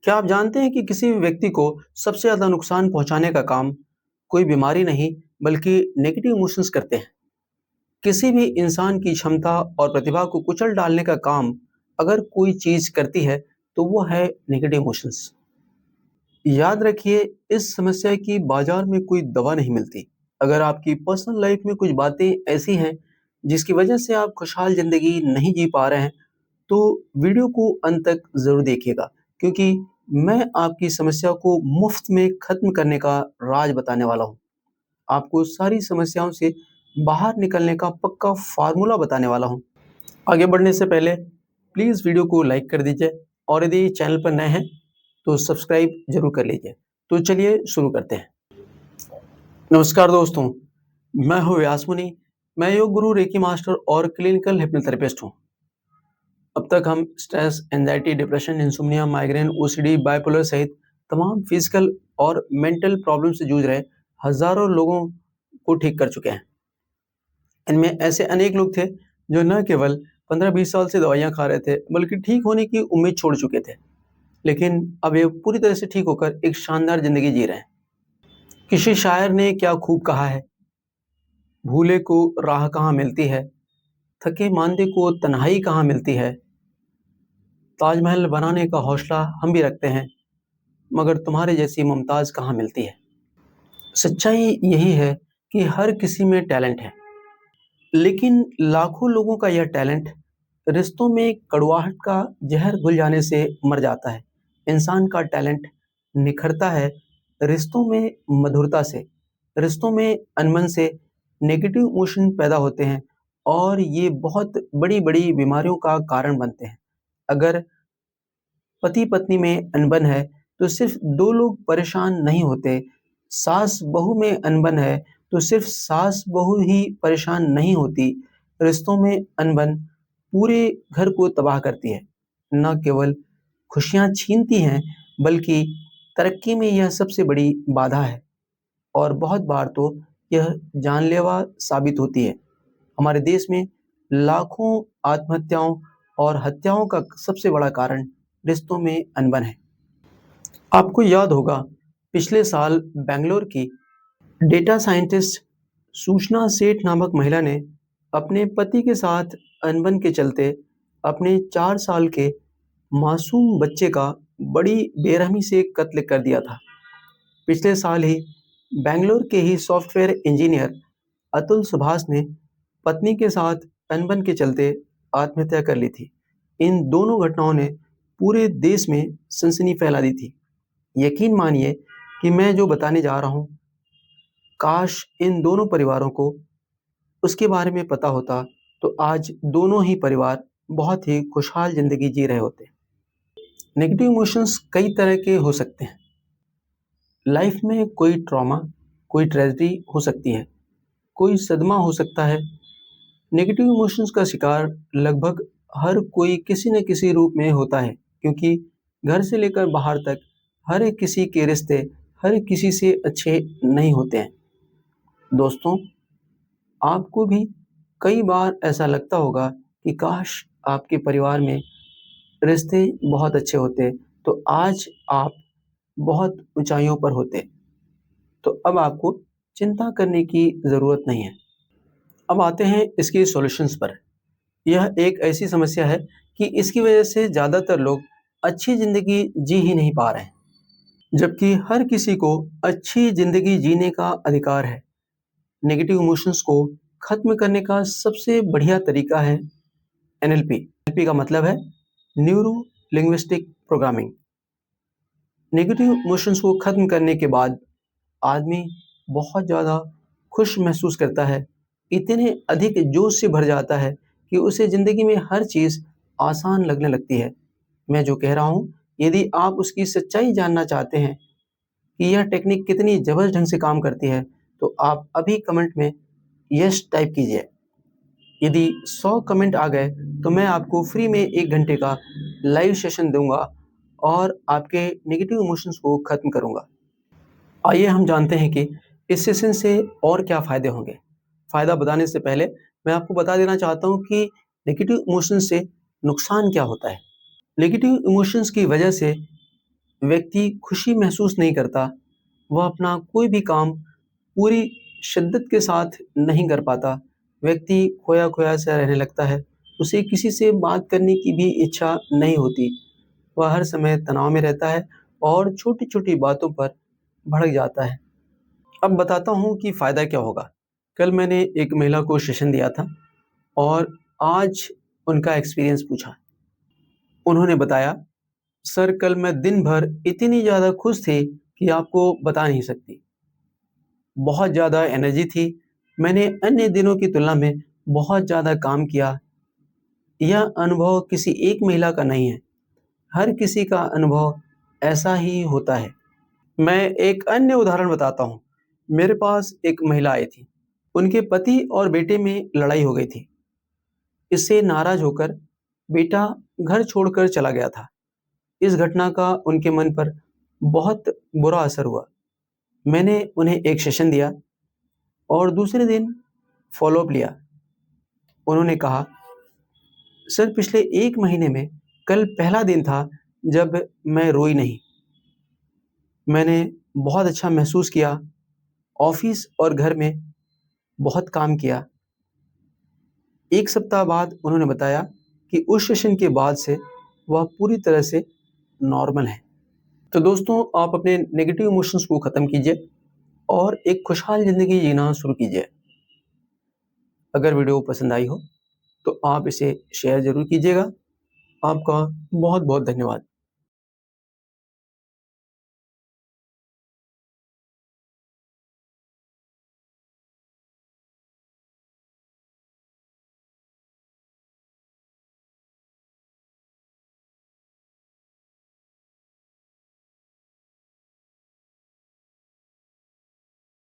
क्या आप जानते हैं कि किसी भी व्यक्ति को सबसे ज़्यादा नुकसान पहुँचाने का काम कोई बीमारी नहीं, बल्कि नेगेटिव इमोशंस करते हैं। किसी भी इंसान की क्षमता और प्रतिभा को कुचल डालने का काम अगर कोई चीज़ करती है, तो वो है नेगेटिव इमोशंस। याद रखिए, इस समस्या की बाज़ार में कोई दवा नहीं मिलती। अगर आपकी पर्सनल लाइफ़ में कुछ बातें ऐसी हैं, जिसकी वजह से आप खुशहाल ज़िंदगी नहीं जी पा रहे हैं, तो वीडियो को अंत तक ज़रूर देखिएगा, क्योंकि मैं आपकी समस्या को मुफ्त में ख़त्म करने का राज बताने वाला हूँ। आपको सारी समस्याओं से बाहर निकलने का पक्का फ़ॉर्मूला बताने वाला हूँ। आगे बढ़ने से पहले प्लीज़ वीडियो को लाइक कर दीजिए और यदि चैनल पर नए हैं तो सब्सक्राइब ज़रूर कर लीजिए। तो चलिए शुरू करते हैं। नमस्कार दोस्तों, मैं हूँ व्यास मुनि। मैं योग गुरु, रेकी मास्टर और क्लिनिकल हिप्नोथेरेपिस्ट हूँ। अब तक हम stress, anxiety, depression, insomnia, migraine, OCD, bipolar सहित तमाम फिजिकल और मेंटल प्रॉब्लम से जूझ रहे हजारों लोगों को ठीक कर चुके हैं। इनमें ऐसे अनेक लोग थे जो न केवल 15-20 साल से दवाइयां खा रहे थे, बल्कि ठीक होने की उम्मीद छोड़ चुके थे। लेकिन अब ये पूरी तरह से ठीक होकर एक शानदार जिंदगी जी रहे हैं। किसी शायर ने क्या खूब कहा है, भूले को राह कहाँ मिलती है, थके मांदे को तन्हाई कहाँ मिलती है, ताजमहल बनाने का हौसला हम भी रखते हैं, मगर तुम्हारे जैसी मुमताज कहाँ मिलती है। सच्चाई यही है कि हर किसी में टैलेंट है, लेकिन लाखों लोगों का यह टैलेंट रिश्तों में कड़वाहट का जहर घुल जाने से मर जाता है। इंसान का टैलेंट निखरता है रिश्तों में मधुरता से, रिश्तों में अनबन से नेगेटिव इमोशन पैदा होते हैं और ये बहुत बड़ी-बड़ी बीमारियों का कारण बनते हैं। अगर पति पत्नी में अनबन है तो सिर्फ दो लोग परेशान नहीं होते, सास बहू में अनबन है तो सिर्फ सास बहू ही परेशान नहीं होती। रिश्तों में अनबन पूरे घर को तबाह करती है, न केवल खुशियां छीनती हैं, बल्कि तरक्की में यह सबसे बड़ी बाधा है और बहुत बार तो यह जानलेवा साबित होती है। हमारे देश में लाखों आत्महत्याओं और हत्याओं का सबसे बड़ा कारण रिश्तों में अनबन है। आपको याद होगा, पिछले साल बेंगलोर की डेटा साइंटिस्ट सूचना सेठ नामक महिला ने अपने पति के साथ अनबन के चलते अपने 4 साल के मासूम बच्चे का बड़ी बेरहमी से कत्ल कर दिया था। पिछले साल ही बेंगलोर के ही सॉफ्टवेयर इंजीनियर अतुल सुभाष ने पत्नी के साथ अनबन के चलते आत्महत्या कर ली थी। इन दोनों घटनाओं ने पूरे देश में सनसनी फैला दी थी। यकीन मानिए कि मैं जो बताने जा रहा हूँ, काश इन दोनों परिवारों को उसके बारे में पता होता, तो आज दोनों ही परिवार बहुत ही खुशहाल जिंदगी जी रहे होते। नेगेटिव इमोशंस कई तरह के हो सकते हैं। लाइफ में कोई ट्रॉमा, कोई ट्रेजेडी हो सकती है, कोई सदमा हो सकता है। नेगेटिव इमोशंस का शिकार लगभग हर कोई किसी न किसी रूप में होता है, क्योंकि घर से लेकर बाहर तक हर एक किसी के रिश्ते हर एक किसी से अच्छे नहीं होते हैं। दोस्तों, आपको भी कई बार ऐसा लगता होगा कि काश आपके परिवार में रिश्ते बहुत अच्छे होते, तो आज आप बहुत ऊंचाइयों पर होते। तो अब आपको चिंता करने की ज़रूरत नहीं है। अब आते हैं इसके सॉल्यूशंस पर। यह एक ऐसी समस्या है कि इसकी वजह से ज़्यादातर लोग अच्छी ज़िंदगी जी ही नहीं पा रहे हैं, जबकि हर किसी को अच्छी ज़िंदगी जीने का अधिकार है। नेगेटिव इमोशंस को खत्म करने का सबसे बढ़िया तरीका है एनएलपी। एनएलपी का मतलब है neuro linguistic programming. Negative emotions को खत्म करने के बाद आदमी बहुत ज़्यादा खुश महसूस करता है, इतने अधिक जोश से भर जाता है कि उसे ज़िंदगी में हर चीज़ आसान लगने लगती है। मैं जो कह रहा हूँ, यदि आप उसकी सच्चाई जानना चाहते हैं कि यह टेक्निक कितनी ज़बरदस्त ढंग से काम करती है, तो आप अभी कमेंट में यस टाइप कीजिए। यदि 100 कमेंट आ गए, तो मैं आपको फ्री में 1 घंटे का लाइव सेशन दूँगा और आपके नेगेटिव इमोशंस को खत्म करूँगा। आइए हम जानते हैं कि इस सेशन से और क्या फ़ायदे होंगे। फ़ायदा बताने से पहले मैं आपको बता देना चाहता हूँ कि नेगेटिव इमोशन से नुकसान क्या होता है। नेगेटिव इमोशंस की वजह से व्यक्ति खुशी महसूस नहीं करता, वह अपना कोई भी काम पूरी शिद्दत के साथ नहीं कर पाता। व्यक्ति खोया-खोया सा रहने लगता है। उसे किसी से बात करने की भी इच्छा नहीं होती। वह हर समय तनाव में रहता है और छोटी-छोटी बातों पर भड़क जाता है। अब बताता हूँ कि फ़ायदा क्या होगा। कल मैंने एक महिला को सेशन दिया था और आज उनका एक्सपीरियंस पूछा। उन्होंने बताया, "सर, कल मैं दिन भर इतनी ज़्यादा खुश थी कि आपको बता नहीं सकती। बहुत ज़्यादा एनर्जी थी। मैंने अन्य दिनों की तुलना में बहुत ज़्यादा काम किया। यह अनुभव किसी एक महिला का नहीं है, हर किसी का अनुभव ऐसा ही होता है।" मैं एक अन्य उदाहरण बताता हूँ। मेरे पास एक महिला आई थी। उनके पति और बेटे में लड़ाई हो गई थी। इससे नाराज़ होकर बेटा घर छोड़कर चला गया था। इस घटना का उनके मन पर बहुत बुरा असर हुआ। मैंने उन्हें एक सेशन दिया और दूसरे दिन फ़ॉलो-अप लिया। उन्होंने कहा, "सर, पिछले 1 महीने में कल पहला दिन था जब मैं रोई नहीं। मैंने बहुत अच्छा महसूस किया। ऑफ़िस और घर में बहुत काम किया।" 1 सप्ताह बाद उन्होंने बताया कि उस सेशन के बाद से वह पूरी तरह से नॉर्मल हैं। तो दोस्तों, आप अपने नेगेटिव इमोशंस को ख़त्म कीजिए और एक खुशहाल ज़िंदगी जीना शुरू कीजिए। अगर वीडियो पसंद आई हो तो आप इसे शेयर ज़रूर कीजिएगा। आपका बहुत-बहुत धन्यवाद।